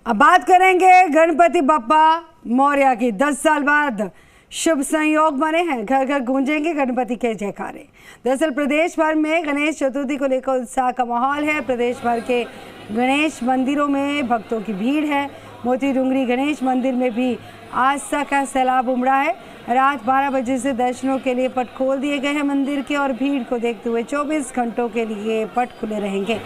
अब बात करेंगे गणपति बप्पा मौर्य की। 10 साल बाद शुभ संयोग बने हैं, घर घर गूंजेंगे गणपति के जयकारे। दरअसल प्रदेश भर में गणेश चतुर्थी को लेकर उत्साह का माहौल है। प्रदेश भर के गणेश मंदिरों में भक्तों की भीड़ है। मोती डूंगरी गणेश मंदिर में भी आस्था का सैलाब उमड़ा है। रात 12 बजे से दर्शनों के लिए पट खोल दिए गए हैं मंदिर के, और भीड़ को देखते हुए 24 घंटों के लिए पट खुले रहेंगे।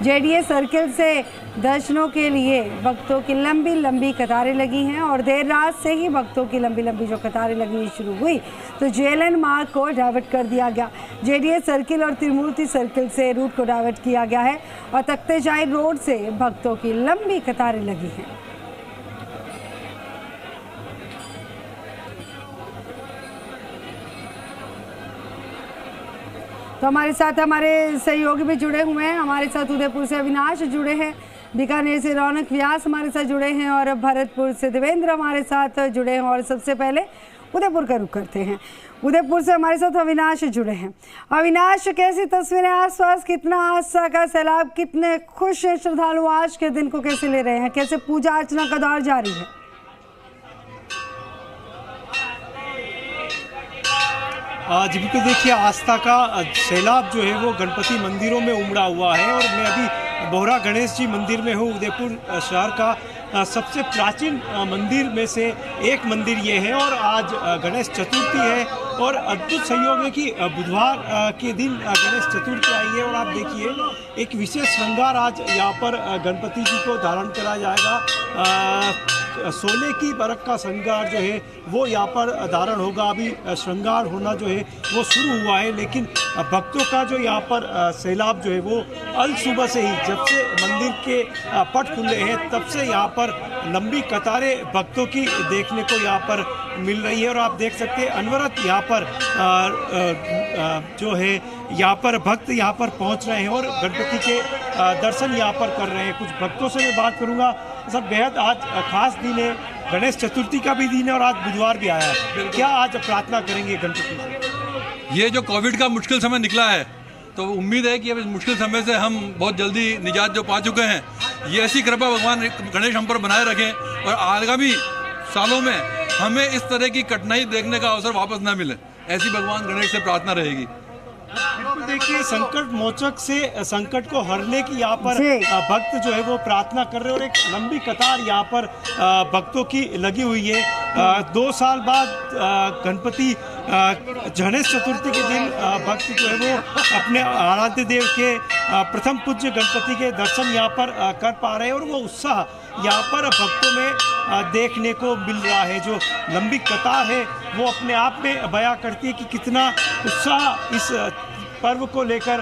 जेडीएस सर्किल से दर्शनों के लिए भक्तों की लंबी लंबी कतारें लगी हैं, और देर रात से ही भक्तों की लंबी लंबी जो कतारें लगनी शुरू हुई तो जेएलएन मार्ग को डाइवर्ट कर दिया गया। जेडीएस सर्किल और त्रिमूर्ति सर्किल से रूट को डाइवर्ट किया गया है, और तख्तेशाही रोड से भक्तों की लंबी कतारें लगी हैं। तो हमारे साथ हमारे सहयोगी भी जुड़े हुए हैं। हमारे साथ उदयपुर से अविनाश जुड़े हैं, बीकानेर से रौनक व्यास हमारे साथ जुड़े हैं, और भरतपुर से देवेंद्र हमारे साथ जुड़े हैं। और सबसे पहले उदयपुर का रुख करते हैं। उदयपुर से हमारे साथ अविनाश जुड़े हैं। अविनाश, कैसी तस्वीरें आसपास, कितना आस्था का सैलाब, कितने खुश हैं श्रद्धालु, आज के दिन को कैसे ले रहे हैं, कैसे पूजा अर्चना का दौर जारी है? जी बिल्कुल, देखिए आस्था का सैलाब जो है वो गणपति मंदिरों में उमड़ा हुआ है। और मैं अभी बोहरा गणेश जी मंदिर में हूँ। उदयपुर शहर का सबसे प्राचीन मंदिर में से एक मंदिर ये है, और आज गणेश चतुर्थी है। और अद्भुत संयोग है कि बुधवार के दिन गणेश चतुर्थी आई है, और आप देखिए एक विशेष श्रृंगार आज यहाँ पर गणपति जी को धारण करा जाएगा। सोने की बरक का श्रृंगार जो है वो यहाँ पर धारण होगा। अभी श्रृंगार होना जो है वो शुरू हुआ है, लेकिन भक्तों का जो यहाँ पर सैलाब जो है वो अल सुबह से ही, जब से मंदिर के पट खुले हैं तब से यहाँ पर लंबी कतारें भक्तों की देखने को यहाँ पर मिल रही है। और आप देख सकते हैं अनवरत यहाँ पर जो है यहाँ पर भक्त यहाँ पर पहुँच रहे हैं और गणपति के दर्शन यहाँ पर कर रहे हैं। कुछ भक्तों से मैं बात करूँगा। सर, बेहद आज खास दिन है, गणेश चतुर्थी का भी दिन है और आज बुधवार भी आया है। क्या आज प्रार्थना करेंगे गणपति से? ये जो कोविड का मुश्किल समय निकला है, तो उम्मीद है कि अब इस मुश्किल समय से हम बहुत जल्दी निजात जो पा चुके हैं, ये ऐसी कृपा भगवान गणेश हम पर बनाए रखें, और आगामी सालों में हमें इस तरह की कठिनाई देखने का अवसर वापस न मिले, ऐसी भगवान गणेश से प्रार्थना रहेगी। देखिए, संकट मोचक से संकट को हरने की यहाँ पर भक्त जो है वो प्रार्थना कर रहे हैं, और एक लंबी कतार यहाँ पर भक्तों की लगी हुई है। 2 साल बाद गणपति गणेश चतुर्थी के दिन भक्त जो है वो अपने आराध्य देव के प्रथम पूज्य गणपति के दर्शन यहाँ पर कर पा रहे हैं, और वो उत्साह यहाँ पर भक्तों में देखने को मिल रहा है। जो लंबी कतार है वो अपने आप में बयां करती है कि कितना उत्साह इस पर्व को लेकर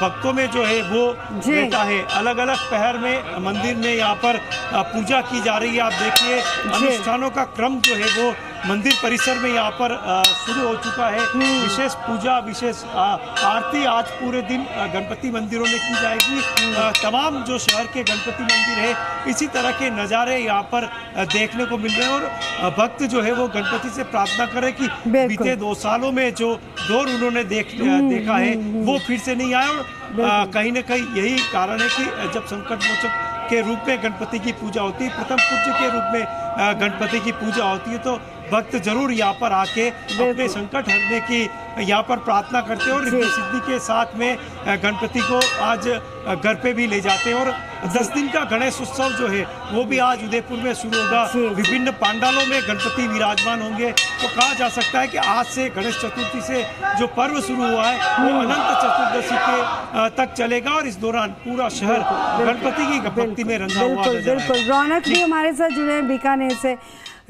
भक्तों में जो है वो रहता है। अलग अलग पहर में मंदिर में यहाँ पर पूजा की जा रही है। आप देखिए अनुष्ठानों का क्रम जो है वो मंदिर परिसर में यहाँ पर शुरू हो चुका है। विशेष पूजा, विशेष आरती आज पूरे दिन गणपति मंदिरों में की जाएगी। तमाम जो शहर के गणपति मंदिर है, इसी तरह के नज़ारे यहाँ पर देखने को मिल रहे हैं, और भक्त जो है वो गणपति से प्रार्थना करें कि बीते 2 सालों में जो दौर उन्होंने देखा है वो फिर से नहीं आया। और कहीं ना कहीं यही कारण है कि जब संकट मोचक के रूप में गणपति की पूजा होती है, प्रथम पूज्य के रूप में गणपति की पूजा होती है, तो भक्त जरूर यहाँ पर आके अपने संकट हरने की यहाँ पर प्रार्थना करते हैं, और रिद्धि सिद्धि के साथ में गणपति को आज घर पे भी ले जाते हैं। और 10 दिन का गणेश उत्सव जो है वो भी आज उदयपुर में शुरू होगा। विभिन्न पांडालों में गणपति विराजमान होंगे। तो कहा जा सकता है कि आज से गणेश चतुर्थी से जो पर्व शुरू हुआ है वो अनंत चतुर्दशी के तक चलेगा, और इस दौरान पूरा शहर गणपति की भक्ति में रंगा हुआ नजर आएगा। बिल्कुल। रौनक भी हमारे साथ जुड़े हैं बीकानेर से।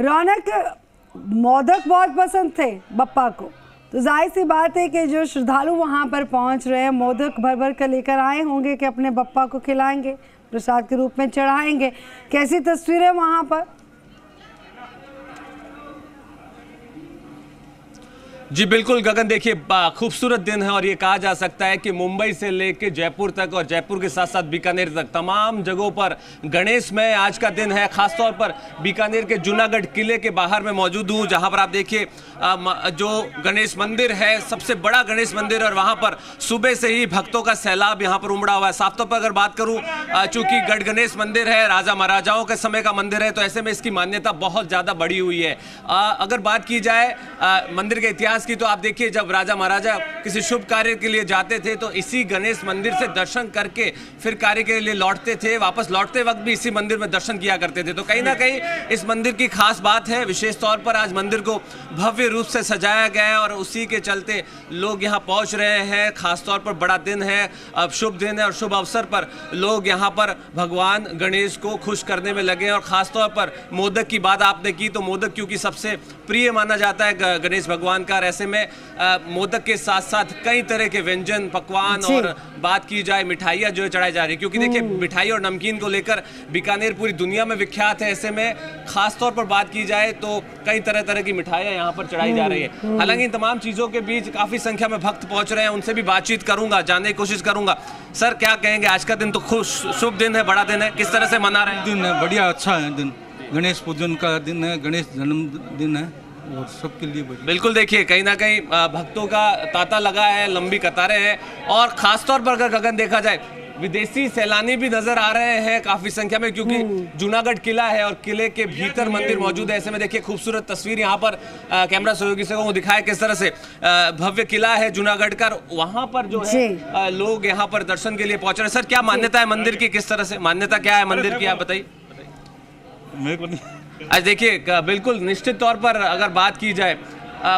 रौनक, मोदक बहुत पसंद थे बप्पा को, तो जाहिर सी बात है कि जो श्रद्धालु वहाँ पर पहुँच रहे हैं मोदक भर भर कर लेकर आए होंगे कि अपने बप्पा को खिलाएंगे, प्रसाद के रूप में चढ़ाएंगे। कैसी तस्वीरें वहाँ पर? जी बिल्कुल गगन, देखिए खूबसूरत दिन है और ये कहा जा सकता है कि मुंबई से लेकर जयपुर तक और जयपुर के साथ साथ बीकानेर तक तमाम जगहों पर गणेशमय आज का दिन है। खासतौर पर बीकानेर के जूनागढ़ किले के बाहर में मौजूद हूँ, जहाँ पर आप देखिए जो गणेश मंदिर है, सबसे बड़ा गणेश मंदिर, और वहाँ पर सुबह से ही भक्तों का सैलाब यहाँ पर उमड़ा हुआ है। साफ तौर पर अगर बात करूँ, चूंकि गढ़ गणेश मंदिर है, राजा महाराजाओं के समय का मंदिर है, तो ऐसे में इसकी मान्यता बहुत ज़्यादा बढ़ी हुई है। अगर बात की जाए मंदिर के इतिहास की, तो आप देखिए जब राजा महाराजा किसी शुभ कार्य के लिए जाते थे तो इसी गणेश मंदिर से दर्शन करके फिर कार्य के लिए लौटते थे। वापस लौटते वक्त भी इसी मंदिर में दर्शन किया करते थे। तो कहीं ना कहीं इस मंदिर की खास बात है। विशेष तौर पर आज मंदिर को भव्य रूप से सजाया गया है और उसी के चलते लोग यहाँ पहुँच रहे हैं। खासतौर पर बड़ा दिन है, अब शुभ दिन है और शुभ अवसर पर लोग यहाँ पर भगवान गणेश को खुश करने में लगे हैं। और खासतौर पर मोदक की बात आपने की, तो मोदक क्योंकि सबसे प्रिय माना जाता है गणेश भगवान का, ऐसे में मोदक के साथ साथ कई तरह के व्यंजन पकवान और बात की जाए मिठाइयाँ जो चढ़ाई जा रही है, क्योंकि देखिए मिठाई और नमकीन को लेकर बीकानेर पूरी दुनिया में विख्यात है। ऐसे में खास तौर पर बात की जाए तो कई तरह तरह की मिठाइयाँ यहाँ पर चढ़ाई जा रही है। हालांकि इन तमाम चीज़ों के बीच काफ़ी संख्या में भक्त पहुँच रहे हैं, उनसे भी बातचीत करूंगा, जानने की कोशिश करूंगा। सर क्या कहेंगे, आज का दिन तो खुश शुभ दिन है, बड़ा दिन है, किस तरह से मना रहे हैं? दिन है बढ़िया, अच्छा है दिन, गणेश पूजन का दिन है, गणेश जन्मदिन है और सबके लिए बिल्कुल। देखिए कहीं ना कहीं भक्तों का तांता लगा है, लंबी कतारें हैं और खासतौर पर अगर गगन देखा जाए विदेशी सैलानी भी नजर आ रहे हैं काफी संख्या में, क्योंकि जूनागढ़ किला है और किले के भीतर मंदिर मौजूद है। ऐसे में देखिए खूबसूरत तस्वीर यहाँ पर कैमरा सहयोगी से वो दिखाया किस तरह से भव्य किला है जूनागढ़ का, वहां पर जो है लोग यहाँ पर दर्शन के लिए पहुंच रहे हैं। सर क्या मान्यता है मंदिर की, किस तरह से मान्यता क्या है मंदिर की, आप बताइए। आज देखिए बिल्कुल निश्चित तौर पर अगर बात की जाए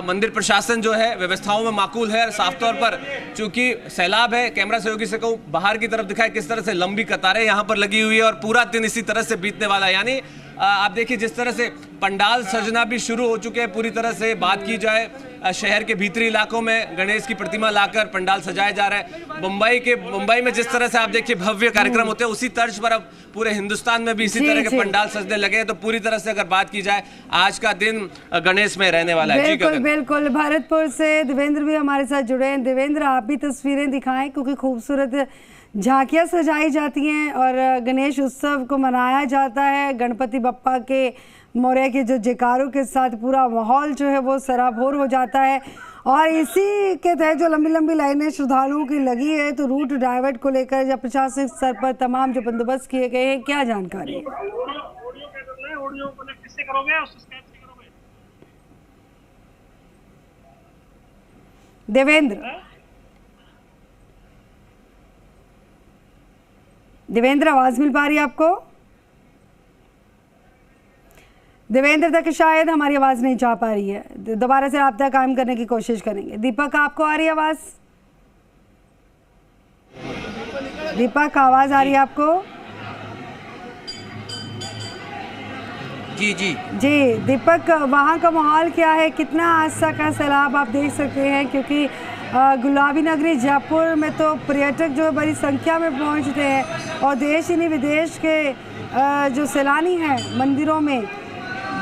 मंदिर प्रशासन जो है व्यवस्थाओं में माकूल है। साफ तौर पर चूंकि सैलाब है, कैमरा सहयोगी से कहूँ बाहर की तरफ दिखाए किस तरह से लंबी कतारें यहाँ पर लगी हुई है और पूरा दिन इसी तरह से बीतने वाला है। यानी आप देखिए जिस तरह से पंडाल सजना भी शुरू हो चुके हैं पूरी तरह से। बात की जाए शहर के भीतरी इलाकों में गणेश की प्रतिमा लाकर पंडाल सजाया जा रहा है। मुंबई में जिस तरह से आप देखिए भव्य कार्यक्रम होते हैं, उसी तर्ज पर अब पूरे हिंदुस्तान में भी इसी तरह के पंडाल सजने लगे हैं। तो पूरी तरह से अगर बात की जाए आज का दिन गणेश में रहने वाला है। बिल्कुल बिल्कुल। भरतपुर से देवेंद्र भी हमारे साथ जुड़े हैं। देवेंद्र आप भी तस्वीरें दिखाएं, क्योंकि खूबसूरत झांकियाँ सजाई जाती हैं और गणेश उत्सव को मनाया जाता है। गणपति बप्पा के मौर्य के जो जयकारों के साथ पूरा माहौल जो है वो सराबोर हो जाता है और इसी के तहत जो लंबी लंबी लाइनें श्रद्धालुओं की लगी है, तो रूट डाइवर्ट को लेकर या प्रशासनिक स्तर पर तमाम जो बंदोबस्त किए गए हैं, क्या जानकारी? देवेंद्र आवाज मिल पा रही है आपको? देवेंद्र तक शायद हमारी आवाज नहीं जा पा रही है, दोबारा से राब्ता कायम करने की कोशिश करेंगे। दीपक आपको आ रही है आवाज? दीपक आवाज आ रही है आपको? जी जी जी दीपक, वहाँ का माहौल क्या है, कितना आस्था का सैलाब आप देख सकते हैं? क्योंकि गुलाबी नगरी जयपुर में तो पर्यटक जो बड़ी संख्या में पहुँचते हैं और देश ही नहीं विदेश के जो सैलानी हैं मंदिरों में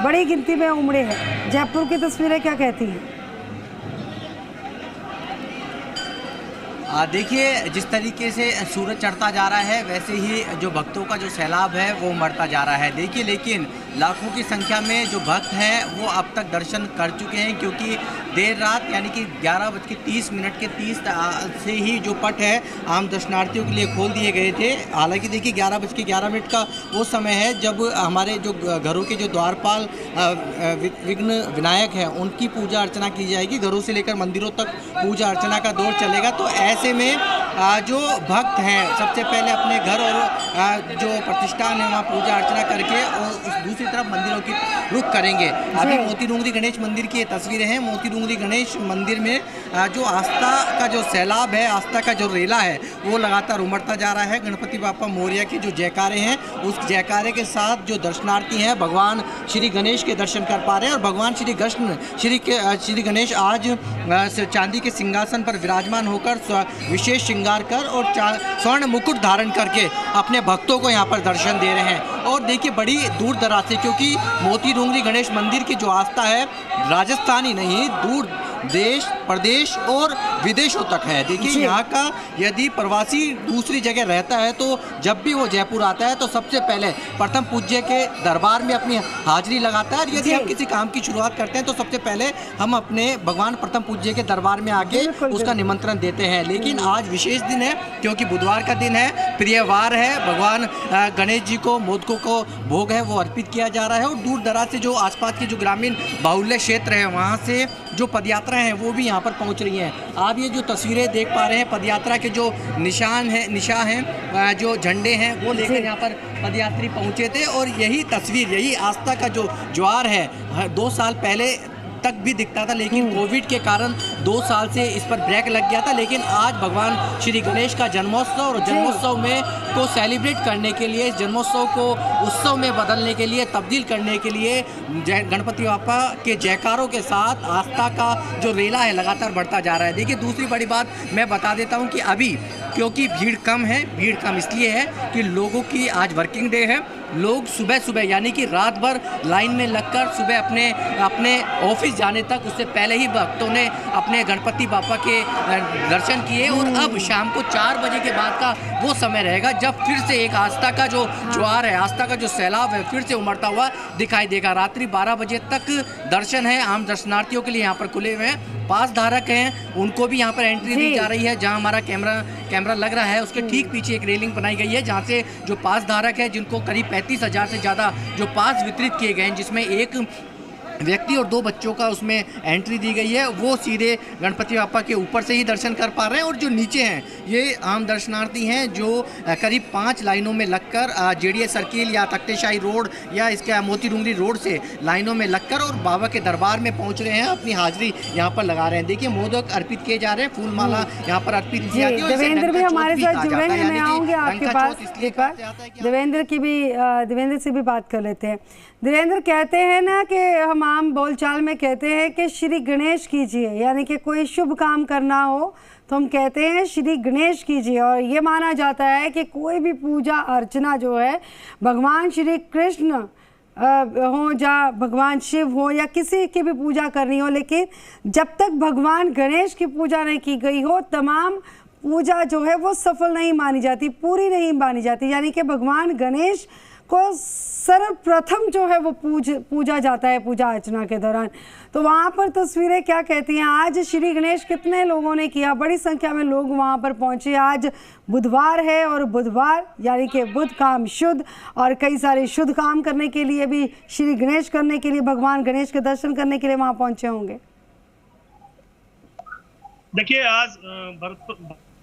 बड़ी गिनती में उमड़े हैं। जयपुर की तस्वीरें क्या कहती हैं? देखिए जिस तरीके से सूरज चढ़ता जा रहा है वैसे ही जो भक्तों का जो सैलाब है वो उमड़ता जा रहा है। देखिए लेकिन लाखों की संख्या में जो भक्त हैं वो अब तक दर्शन कर चुके हैं, क्योंकि देर रात यानी कि 11:30 के 30 से ही जो पट है आम दर्शनार्थियों के लिए खोल दिए गए थे। हालांकि देखिए 11:11 का वो समय है जब हमारे जो घरों के जो द्वारपाल विघ्न विनायक हैं उनकी पूजा अर्चना की जाएगी। घरों से लेकर मंदिरों तक पूजा अर्चना का दौर चलेगा। तो ऐसे में जो भक्त हैं सबसे पहले अपने घर और जो प्रतिष्ठान है वहाँ पूजा अर्चना करके और दूसरी तरफ मंदिरों की रुख करेंगे। अभी मोती डूंगरी गणेश मंदिर की ये तस्वीरें हैं। मोती डूंगरी गणेश मंदिर में जो आस्था का जो सैलाब है, आस्था का जो रेला है वो लगातार उमड़ता जा रहा है। गणपति बाप्पा मौर्य के जो जयकारे हैं उस जयकारे के साथ जो दर्शनार्थी हैं भगवान श्री गणेश के दर्शन कर पा रहे हैं। और भगवान श्री कृष्ण श्री गणेश आज चांदी के सिंहासन पर विराजमान होकर विशेष श्रृंगार कर और स्वर्ण मुकुट धारण करके अपने भक्तों को यहाँ पर दर्शन दे रहे हैं। और देखिए बड़ी दूर दराज से, क्योंकि मोती डूंगरी गणेश मंदिर की जो आस्था है राजस्थान ही नहीं दूर देश प्रदेश और विदेशों तक है। देखिए यहाँ का यदि प्रवासी दूसरी जगह रहता है तो जब भी वो जयपुर आता है तो सबसे पहले प्रथम पूज्य के दरबार में अपनी हाजिरी लगाता है। और यदि हम किसी काम की शुरुआत करते हैं तो सबसे पहले हम अपने भगवान प्रथम पूज्य के दरबार में आके उसका निमंत्रण देते हैं। लेकिन आज विशेष दिन है क्योंकि बुधवार का दिन है, प्रियवार है, भगवान गणेश जी को मोदकों को भोग है वो अर्पित किया जा रहा है। और दूर दराज से जो आसपास के जो ग्रामीण बाहुल्य क्षेत्र है वहाँ से जो पदयात्राएं हैं वो भी यहाँ पर पहुँच रही हैं। आप ये जो तस्वीरें देख पा रहे हैं पदयात्रा के जो निशान हैं जो झंडे हैं वो लेकर यहाँ पर पदयात्री पहुँचे थे। और यही तस्वीर, यही आस्था का जो ज्वार है 2 साल पहले तक भी दिखता था, लेकिन कोविड के कारण 2 साल से इस पर ब्रेक लग गया था। लेकिन आज भगवान श्री गणेश का जन्मोत्सव और जन्मोत्सव में को सेलिब्रेट करने के लिए, जन्मोत्सव को उत्सव में बदलने के लिए, तब्दील करने के लिए गणपति बापा के जयकारों के साथ आस्था का जो रेला है लगातार बढ़ता जा रहा है। देखिए दूसरी बड़ी बात मैं बता देता हूँ कि अभी क्योंकि भीड़ कम है, भीड़ कम इसलिए है कि लोगों की आज वर्किंग डे है। लोग सुबह सुबह यानी कि रात भर लाइन में लगकर सुबह अपने ऑफिस जाने तक उससे पहले ही भक्तों ने अपने गणपति बापा के दर्शन किए। और अब शाम को 4 बजे के बाद का वो समय रहेगा जब फिर से एक आस्था का जो ज्वार है, आस्था का जो सैलाब है फिर से उमड़ता हुआ दिखाई देगा। रात्रि 12 बजे तक दर्शन है, आम दर्शनार्थियों के लिए यहाँ पर खुले हुए हैं। पास धारक हैं उनको भी यहाँ पर एंट्री दी जा रही है। जहाँ हमारा कैमरा लग रहा है उसके ठीक पीछे एक रेलिंग बनाई गई है जहाँ से जो पास धारक है जिनको करीब 35,000 से ज़्यादा जो पास वितरित किए गए हैं, जिसमें एक व्यक्ति और 2 बच्चों का उसमें एंट्री दी गई है, वो सीधे गणपति बापा के ऊपर से ही दर्शन कर पा रहे हैं। और जो नीचे हैं ये आम दर्शनार्थी हैं जो करीब 5 लाइनों में लगकर जेडीएस सर्किल या तख्तेशाही रोड या इसके मोती डूंगरी रोड से लाइनों में लगकर और बाबा के दरबार में पहुंच रहे हैं, अपनी हाजिरी यहाँ पर लगा रहे हैं। देखिए मोदक अर्पित किए जा रहे हैं, फूल माला यहाँ पर अर्पित की जाती है। देवेंद्र भी हमारे साथ जुड़े हैं, मैं आऊँगी आपके पास। देवेंद्र से भी बात कर लेते हैं। देवेंद्र कहते हैं ना कि हम आम बोलचाल में कहते हैं कि श्री गणेश कीजिए, यानी कि कोई शुभ काम करना हो तो हम कहते हैं श्री गणेश कीजिए। और ये माना जाता है कि कोई भी पूजा अर्चना जो है भगवान श्री कृष्ण हो या भगवान शिव हो या किसी की भी पूजा करनी हो, लेकिन जब तक भगवान गणेश की पूजा नहीं की गई हो तमाम पूजा जो है वो सफल नहीं मानी जाती, पूरी नहीं मानी जाती। यानी कि भगवान गणेश को सर्वप्रथम जो है वो पूजा जाता है पूजा अर्चना के दौरान। तो वहाँ पर तस्वीरें क्या कहती हैं? आज श्री गणेश कितने लोगों ने किया, बड़ी संख्या में लोग वहाँ पर पहुँचे। आज बुधवार है और बुधवार यानी कि बुध काम शुद्ध, और कई सारे शुद्ध काम करने के लिए भी श्री गणेश करने के लिए, भगवान गणेश के दर्शन करने के लिए वहाँ पहुँचे होंगे। देखिए आज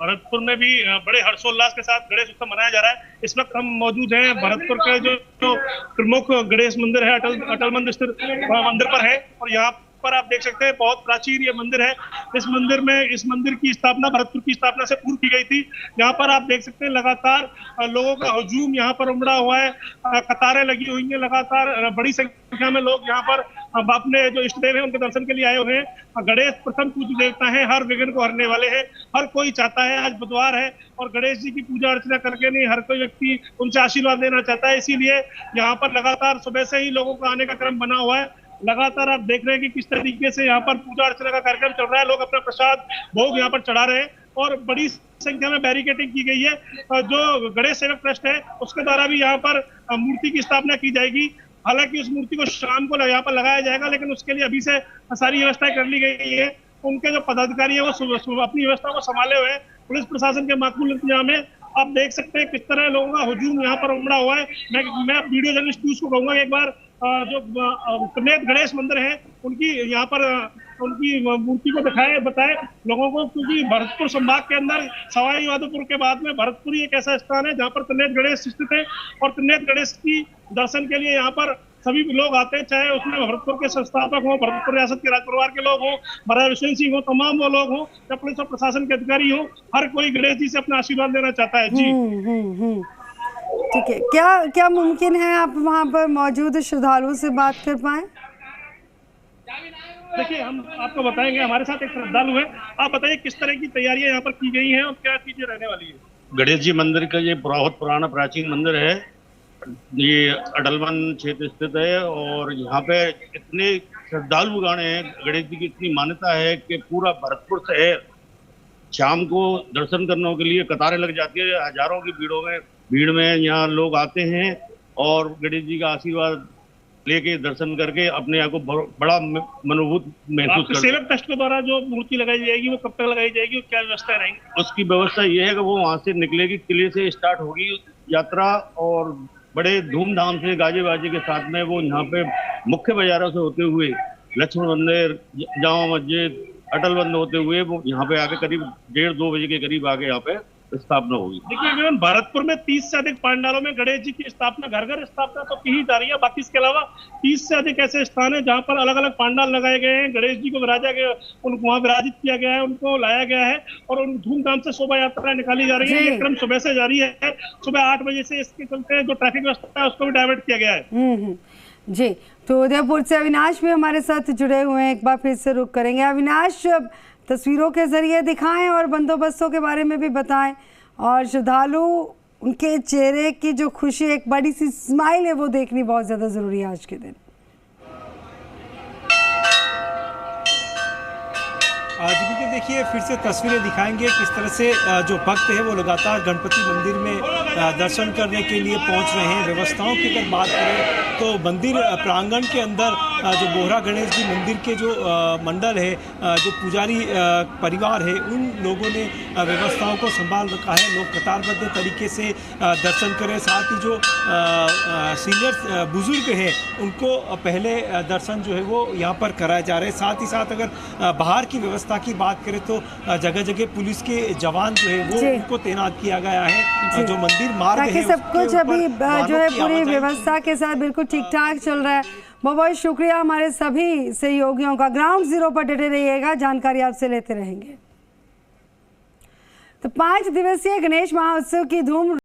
भरतपुर में भी बड़े हर्षोल्लास के साथ गणेश उत्सव मनाया जा रहा है। इस वक्त हम मौजूद हैं भरतपुर के जो प्रमुख गणेश मंदिर है, अटल मंदिर स्थित मंदिर पर है। और यहाँ पर आप देख सकते हैं बहुत प्राचीन ये मंदिर है। इस मंदिर की स्थापना भरतपुर की स्थापना से पूर्व की गई थी। यहाँ पर आप देख सकते हैं लगातार लोगों का हुजूम यहाँ पर उमड़ा हुआ है, कतारें लगी हुई हैं, लगातार बड़ी संख्या में लोग यहाँ पर अपने जो इष्ट देव है उनके दर्शन के लिए आए हुए हैं। गणेश प्रथम पूज्य देवता है, हर विघ्न को हरने वाले हैं। हर कोई चाहता है, आज बुधवार है और गणेश जी की पूजा अर्चना करके नहीं, हर कोई व्यक्ति उनसे आशीर्वाद लेना चाहता है। इसीलिए यहाँ पर लगातार सुबह से ही लोगों का आने का क्रम बना हुआ है। लगातार आप देख रहे हैं कि किस तरीके से यहाँ पर पूजा अर्चना का कार्यक्रम चल रहा है। लोग अपना प्रसाद भोग यहाँ पर चढ़ा रहे हैं और बड़ी संख्या में बैरिकेडिंग की गई है। जो गणेश सेवक ट्रस्ट है उसके द्वारा भी यहाँ पर मूर्ति की स्थापना की जाएगी। हालांकि उस मूर्ति को शाम को यहाँ पर लगाया जाएगा, लेकिन उसके लिए अभी से सारी व्यवस्थाएं कर ली गई है। उनके जो पदाधिकारी है वो अपनी व्यवस्था को संभाले हुए हैं। पुलिस प्रशासन के माकूल इंतजाम है। आप देख सकते हैं किस तरह लोगों का हुजूम यहाँ पर उमड़ा हुआ है। मैं वीडियो जर्नलिस्ट पीयूष को कहूंगा एक बार जो त्रिनेत्र गणेश मंदिर है उनकी यहाँ पर उनकी मूर्ति को बताए लोगों को, क्योंकि भरतपुर संभाग के अंदर सवाई माधोपुर के बाद में भरतपुर एक ऐसा स्थान है जहाँ पर त्रिनेत्र गणेश स्थित है। और त्रिनेत्र गणेश की दर्शन के लिए यहाँ पर सभी लोग आते हैं, चाहे उसमें भरतपुर के संस्थापक हो, भरतपुर रियासत के राजपरिवार के लोग हो, महाराज विश्वेंद्र सिंह हो, तमाम वो लोग हो या पुलिस और प्रशासन के अधिकारी हो, हर कोई गणेश जी से अपना आशीर्वाद लेना चाहता है। जी ठीक है, क्या मुमकिन है आप वहाँ पर मौजूद श्रद्धालुओं से बात कर पाए? देखिए हम आपको बताएंगे, हमारे साथ एक श्रद्धालु है। आप बताइए किस तरह की तैयारियां यहाँ पर की गई हैं और क्या चीजें रहने वाली है? गणेश जी मंदिर का ये बहुत पुराना प्राचीन मंदिर है। ये अटलवन क्षेत्र स्थित है और यहाँ पे इतने श्रद्धालुगण हैं, गणेश जी की इतनी मान्यता है कि पूरा भरतपुर शहर शाम को दर्शन करने के लिए कतारें लग जाती है। हजारों की भीड़ में यहाँ लोग आते हैं और गणेश जी का आशीर्वाद लेके दर्शन करके अपने आप को बड़ा मनोभूत महसूस करते हैं। सेवक ट्रस्ट के द्वारा जो मूर्ति लगाई जाएगी वो कब तक लगाई जाएगी और क्या व्यवस्था रहेंगी? उसकी व्यवस्था ये है कि वो वहां से निकलेगी, किले से स्टार्ट होगी यात्रा और बड़े धूमधाम से गाजे बाजे के साथ में वो यहाँ पे मुख्य बाजारों से होते हुए लक्ष्मण मंदिर, जामा मस्जिद, अटल बंद होते हुए वो यहाँ पे आके करीब 1:30-2 बजे के करीब आके यहाँ पे स्थापना होगी। देखिए भरतपुर में 30 से अधिक पंडालों में गणेश जी की स्थापना घर घर स्थापना तो की ही जा रही है, बाकी इसके अलावा 30 से अधिक ऐसे स्थान है जहाँ पर अलग अलग पंडाल लगाए गए हैं, गणेश जी को विराजा गया, उनको वहाँ विराजित किया गया है, उनको लाया गया है और उन धूमधाम से शोभा यात्रा निकाली जा रही है। ये क्रम सुबह से जारी है, सुबह 8 बजे से इसके चलते जो ट्रैफिक व्यवस्था है उसको भी डायवर्ट किया गया है। जी, तो उदयपुर से अविनाश भी हमारे साथ जुड़े हुए हैं, एक बार फिर से रुक करेंगे। अविनाश, तस्वीरों के जरिए दिखाएं और बंदोबस्तों के बारे में भी बताएं और श्रद्धालु उनके चेहरे की जो खुशी, एक बड़ी सी स्माइल है, वो देखनी बहुत ज़्यादा ज़रूरी है आज के दिन। जी देखिए, फिर से तस्वीरें दिखाएंगे किस तरह से जो भक्त है वो लगातार गणपति मंदिर में दर्शन करने के लिए पहुंच रहे हैं। व्यवस्थाओं की अगर बात करें तो मंदिर प्रांगण के अंदर जो बोहरा गणेश जी मंदिर के जो मंडल है, जो पुजारी परिवार है, उन लोगों ने व्यवस्थाओं को संभाल रखा है। लोग कतारबद्ध तरीके से दर्शन करें, साथ ही जो सीनियर बुजुर्ग हैं उनको पहले दर्शन जो है वो यहाँ पर कराए जा रहे हैं। साथ ही साथ अगर बाहर की व्यवस्था की बात करें तो जगह जगह पुलिस के जवान जो है वो उनको तैनात किया गया है। जो मंदिर मार्ग है सब कुछ अभी जो है पूरी व्यवस्था के साथ बिल्कुल ठीक ठाक चल रहा है। बहुत बहुत शुक्रिया हमारे सभी सहयोगियों का। ग्राउंड जीरो पर डटे रहिएगा, जानकारी आपसे लेते रहेंगे। तो 5 दिवसीय गणेश महोत्सव की धूम